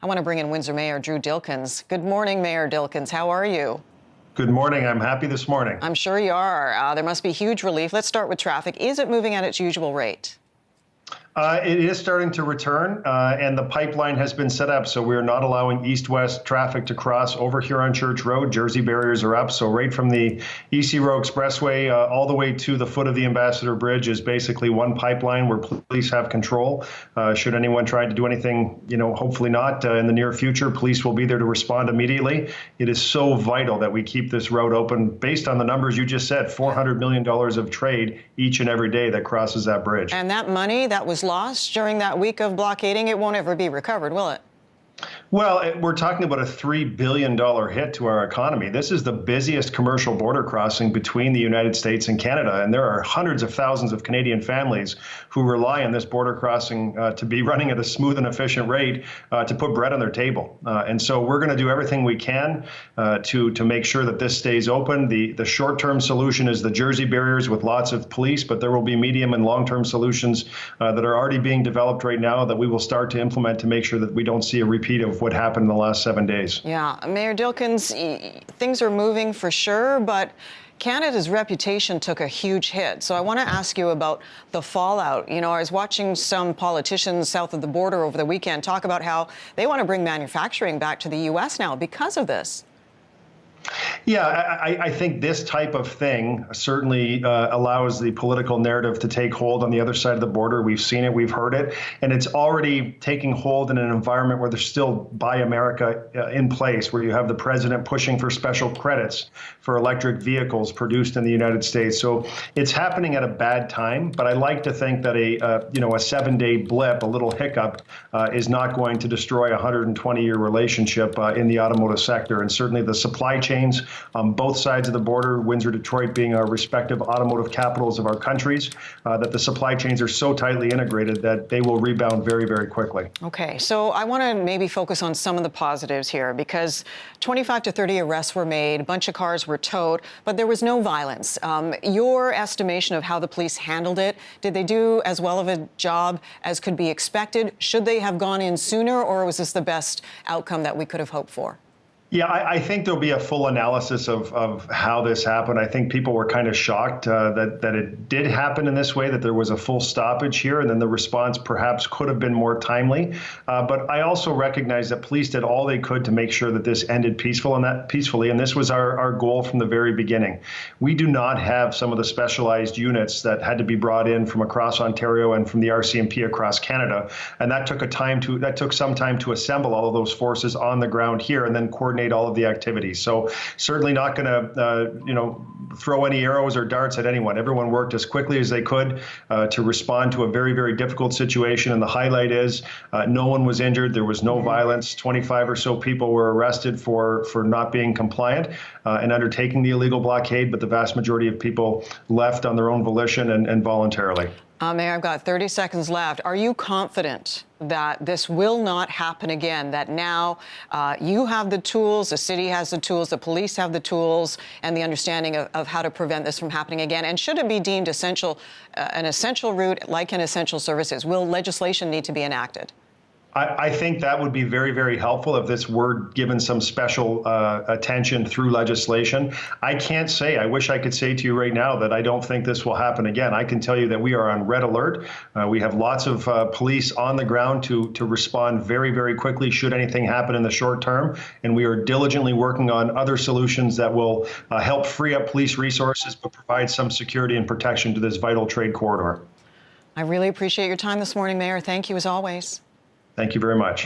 I want to bring in Windsor Mayor Drew Dilkens. Good morning, Mayor Dilkens. How are you? Good morning. I'm happy this morning. I'm sure you are. There must be huge relief. Let's start with traffic. Is it moving at its usual rate? It is starting to return, and the pipeline has been set up, so we're not allowing east-west traffic to cross over here on Church Road. Jersey barriers are up, so right from the EC Row Expressway all the way to the foot of the Ambassador Bridge is basically one pipeline where police have control. Should anyone try to do anything, hopefully not in the near future, police will be there to respond immediately. It is so vital that we keep this road open based on the numbers you just said, $400 million of trade each and every day that crosses that bridge. And that money that was lost during that week of blockading, it won't ever be recovered, will it? Well, we're talking about a $3 billion hit to our economy. This is the busiest commercial border crossing between the United States and Canada, and there are hundreds of thousands of Canadian families who rely on this border crossing to be running at a smooth and efficient rate to put bread on their table. And so we're going to do everything we can to make sure that this stays open. The short-term solution is the Jersey barriers with lots of police, but there will be medium and long-term solutions that are already being developed right now that we will start to implement to make sure that we don't see a repeat of what happened in the last 7 days. Yeah, Mayor Dilkens, things are moving for sure, but Canada's reputation took a huge hit. So I want to ask you about the fallout. I was watching some politicians south of the border over the weekend talk about how they want to bring manufacturing back to the U.S. now because of this. Yeah, I think this type of thing certainly allows the political narrative to take hold on the other side of the border. We've seen it, we've heard it, and it's already taking hold in an environment where there's still Buy America in place, where you have the president pushing for special credits for electric vehicles produced in the United States. So it's happening at a bad time, but I like to think that a 7-day blip, a little hiccup, is not going to destroy a 120-year relationship in the automotive sector, and certainly the supply chains on both sides of the border, Windsor, Detroit being our respective automotive capitals of our countries, that the supply chains are so tightly integrated that they will rebound very, very quickly. Okay, so I want to maybe focus on some of the positives here because 25 to 30 arrests were made, a bunch of cars were towed, but there was no violence. Your estimation of how the police handled it, did they do as well of a job as could be expected? Should they have gone in sooner, or was this the best outcome that we could have hoped for? Yeah, I think there'll be a full analysis of how this happened. I think people were kind of shocked that it did happen in this way, that there was a full stoppage here, and then the response perhaps could have been more timely. But I also recognize that police did all they could to make sure that this ended peacefully, and this was our goal from the very beginning. We do not have some of the specialized units that had to be brought in from across Ontario and from the RCMP across Canada, and that took some time to assemble all of those forces on the ground here and then coordinate all of the activities. So certainly not going to, throw any arrows or darts at anyone. Everyone worked as quickly as they could to respond to a very, very difficult situation. And the highlight is no one was injured. There was no violence. 25 or so people were arrested for not being compliant and undertaking the illegal blockade. But the vast majority of people left on their own volition and voluntarily. Mayor, I've got 30 seconds left. Are you confident that this will not happen again, that now you have the tools, the city has the tools, the police have the tools, and the understanding of how to prevent this from happening again? And should it be deemed essential, an essential route like an essential services, will legislation need to be enacted? I think that would be very, very helpful if this were given some special attention through legislation. I can't say, I wish I could say to you right now that I don't think this will happen again. I can tell you that we are on red alert. We have lots of police on the ground to respond very, very quickly should anything happen in the short term. And we are diligently working on other solutions that will help free up police resources, but provide some security and protection to this vital trade corridor. I really appreciate your time this morning, Mayor. Thank you as always. Thank you very much.